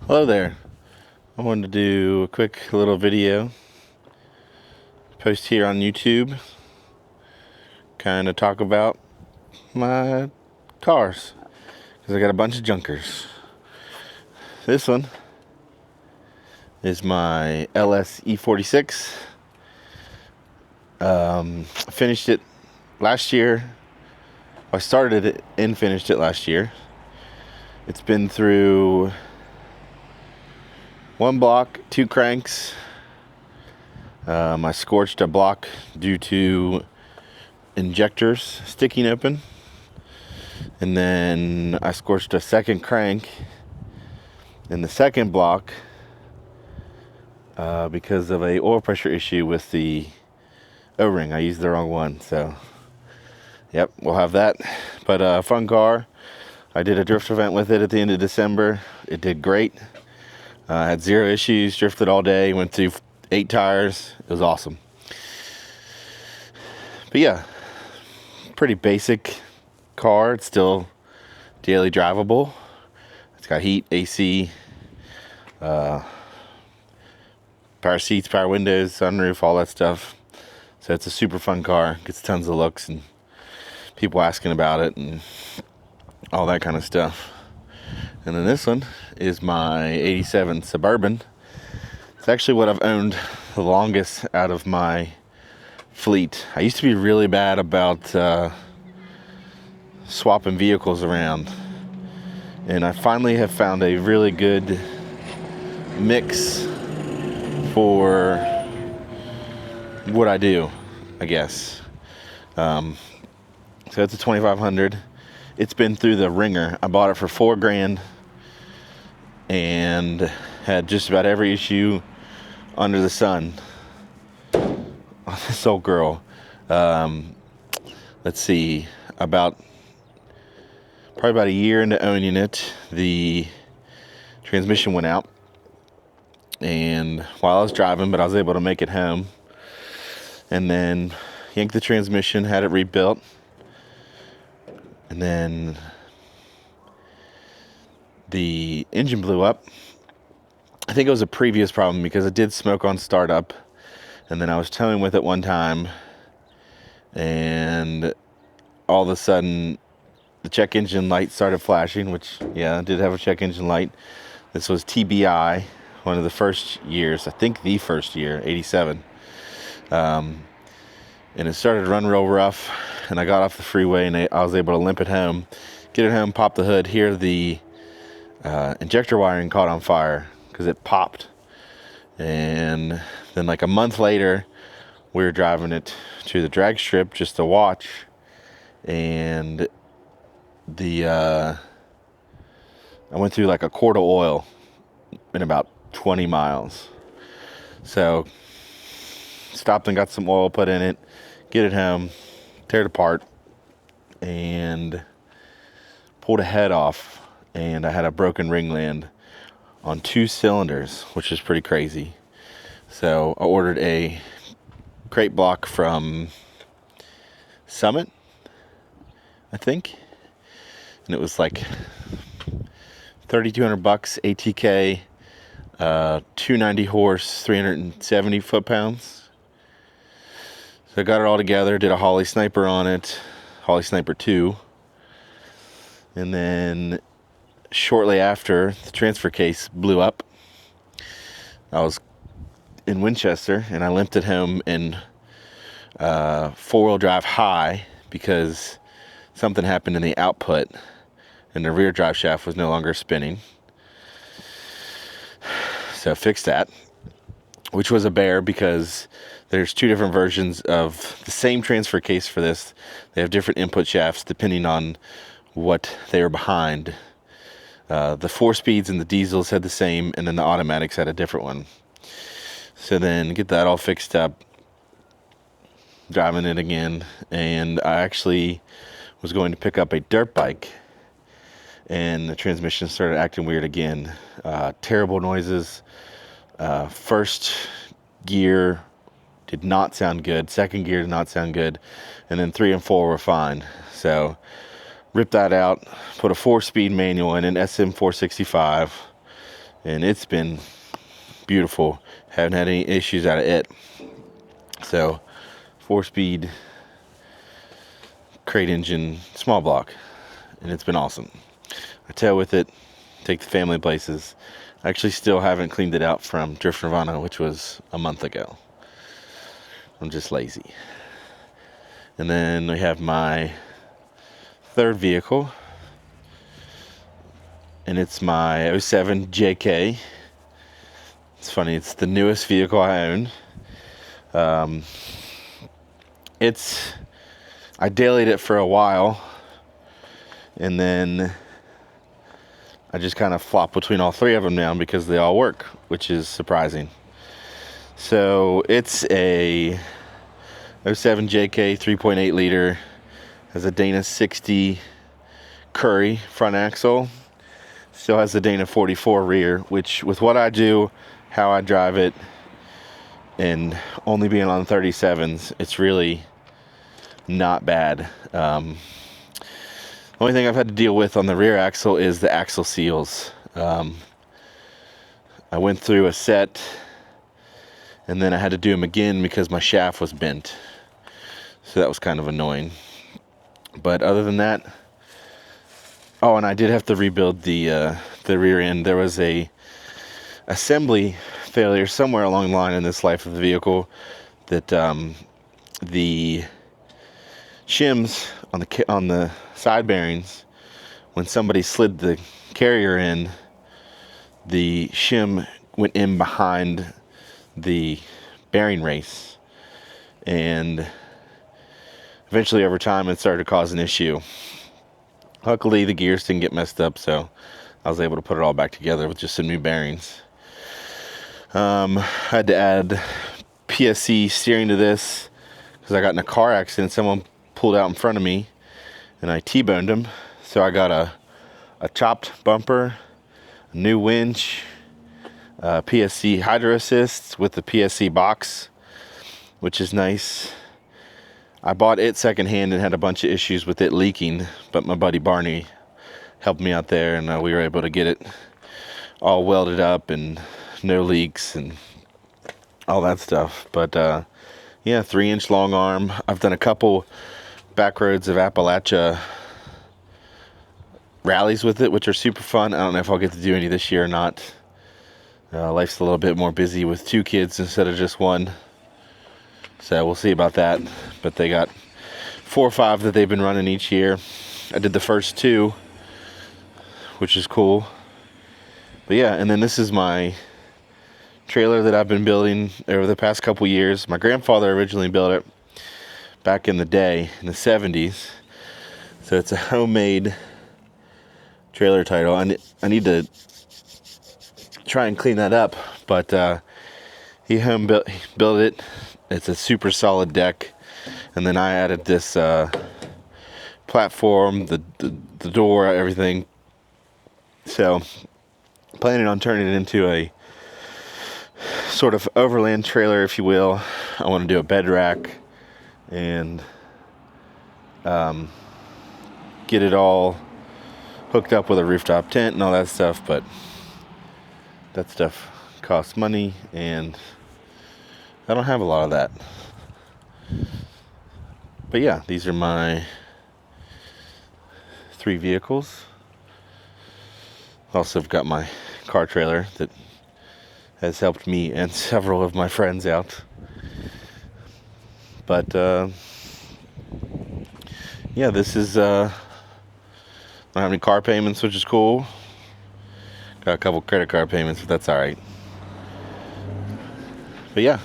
Hello there. I wanted to do a quick little video post here on YouTube, kind of talk about my cars, because I got a bunch of junkers. This one is my LS E46. I finished it last year. I started it and finished it last year. It's been through one block, two cranks. I scorched a block due to injectors sticking open, and then I scorched a second crank in the second block because of a oil pressure issue with the O-ring. I used the wrong one, so yep, we'll have that. But fun car. I did a drift event with it at the end of December. It did great. I had zero issues, drifted all day, went through 8 tires. It was awesome. But yeah, pretty basic car. It's still daily drivable. It's got heat, AC, power seats, power windows, sunroof, all that stuff. So it's a super fun car. Gets tons of looks and people asking about it and all that kind of stuff. And then this one is my 87 Suburban. It's actually what I've owned the longest out of my fleet. I used to be really bad about swapping vehicles around, and I finally have found a really good mix for what I do, I guess. So it's a 2500. It's been through the ringer. I bought it for $4,000 and had just about every issue under the sun. This old girl. Let's see, probably about a year into owning it, the transmission went out. And while I was driving, but I was able to make it home. And then yanked the transmission, had it rebuilt. And then the engine blew up. I think it was a previous problem because it did smoke on startup. And then I was towing with it one time, and all of a sudden the check engine light started flashing, which, yeah, I did have a check engine light. This was TBI, one of the first years, I think the first year, 87. And it started to run real rough, and I got off the freeway, and I was able to limp it home, get it home, pop the hood. Here the injector wiring caught on fire because it popped. And then like a month later, we were driving it to the drag strip just to watch, and I went through like a quart of oil in about 20 miles. So stopped and got some oil put in it, get it home, tear it apart, and pulled a head off, and I had a broken ringland on 2 cylinders, which is pretty crazy. So I ordered a crate block from Summit, I think, and it was like $3,200 ATK, 290 horse, 370 foot-pounds. So I got it all together, did a Holley Sniper on it, Holley Sniper 2, and then shortly after, the transfer case blew up. I was in Winchester, and I limped it home in 4-wheel drive high because something happened in the output, and the rear drive shaft was no longer spinning. So I fixed that, which was a bear because there's 2 different versions of the same transfer case for this. They have different input shafts depending on what they are behind. The 4-speeds and the diesels had the same, and then the automatics had a different one. So then get that all fixed up, driving it again, and I actually was going to pick up a dirt bike, and the transmission started acting weird again. Terrible noises. First gear did not sound good. Second gear did not sound good. And then 3 and 4 were fine. So ripped that out, put a 4-speed manual in an SM465, and it's been beautiful. Haven't had any issues out of it. So 4-speed crate engine, small block, and it's been awesome. I tow with it, take the family places. I actually still haven't cleaned it out from Drift Nirvana, which was a month ago. I'm just lazy. And then we have my third vehicle, and it's my 07 JK. It's funny, it's the newest vehicle I own. I dailied it for a while, and then I just kind of flop between all three of them now because they all work, which is surprising. So it's a 07 JK 3.8 liter, has a Dana 60 Curry front axle, still has the Dana 44 rear, which with what I do, how I drive it, and only being on 37s, it's really not bad. The only thing I've had to deal with on the rear axle is the axle seals. I went through a set, and then I had to do them again because my shaft was bent. So that was kind of annoying. But other than that, oh, and I did have to rebuild the rear end. There was a assembly failure somewhere along the line in this life of the vehicle that the shims on the side bearings, when somebody slid the carrier in, the shim went in behind the bearing race, and eventually over time it started to cause an issue. Luckily the gears didn't get messed up, so I was able to put it all back together with just some new bearings. I had to add PSC steering to this because I got in a car accident. Someone pulled out in front of me and I T-boned him. So I got a chopped bumper, a new winch, PSC hydro assist with the PSC box, which is nice. I bought it secondhand and had a bunch of issues with it leaking, but my buddy Barney helped me out there, and we were able to get it all welded up and no leaks and all that stuff. But yeah, 3-inch long arm. I've done a couple back roads of Appalachia rallies with it, which are super fun. I don't know if I'll get to do any this year or not. Life's a little bit more busy with 2 kids instead of just 1. So we'll see about that. But they got 4 or 5 that they've been running each year. I did the first 2, which is cool. But yeah, and then this is my trailer that I've been building over the past couple years. My grandfather originally built it back in the day, in the 70s. So it's a homemade trailer title. I need to try and clean that up, but he built it. It's a super solid deck, and then I added this platform, the door, everything. So planning on turning it into a sort of overland trailer, if you will. I want to do a bed rack and get it all hooked up with a rooftop tent and all that stuff, but that stuff costs money and I don't have a lot of that. But yeah, these are my 3 vehicles. Also, I've got my car trailer that has helped me and several of my friends out. But yeah, this is I don't have any car payments, which is cool. Got a couple credit card payments, but that's all right. But yeah,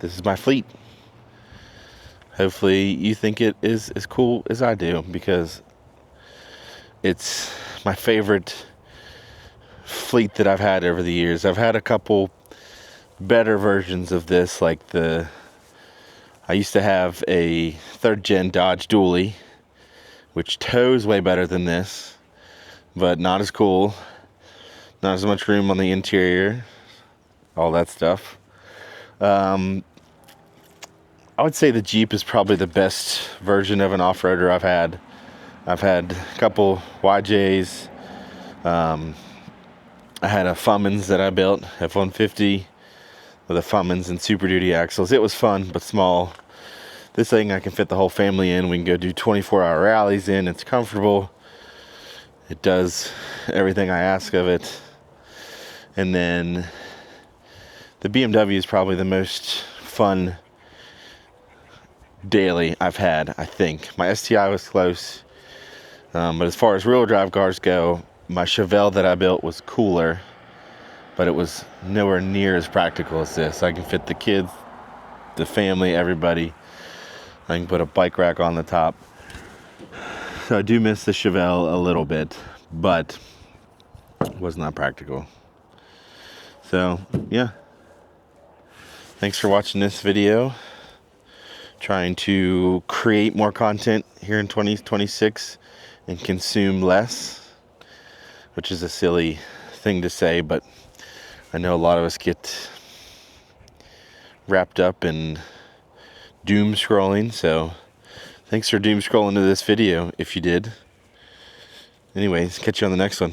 this is my fleet. Hopefully you think it is as cool as I do, because it's my favorite fleet that I've had over the years. I've had a couple better versions of this, like I used to have a 3rd gen Dodge Dually, which tows way better than this, but not as cool, not as much room on the interior, all that stuff. I would say the Jeep is probably the best version of an off-roader I've had. I've had a couple YJs. I had a Fummins that I built, F-150 with a Fummins and Super Duty axles. It was fun, but small. This thing I can fit the whole family in. We can go do 24-hour rallies in. It's comfortable. It does everything I ask of it. And then the BMW is probably the most fun daily I've had, I think. My STI was close. But as far as rear-wheel drive cars go, my Chevelle that I built was cooler, but it was nowhere near as practical as this. I can fit the kids, the family, everybody. I can put a bike rack on the top. So I do miss the Chevelle a little bit, but it was not practical. So, yeah. Thanks for watching this video. Trying to create more content here in 2026 and consume less, which is a silly thing to say, but I know a lot of us get wrapped up in doom scrolling, so thanks for doom scrolling to this video if you did. Anyways, catch you on the next one.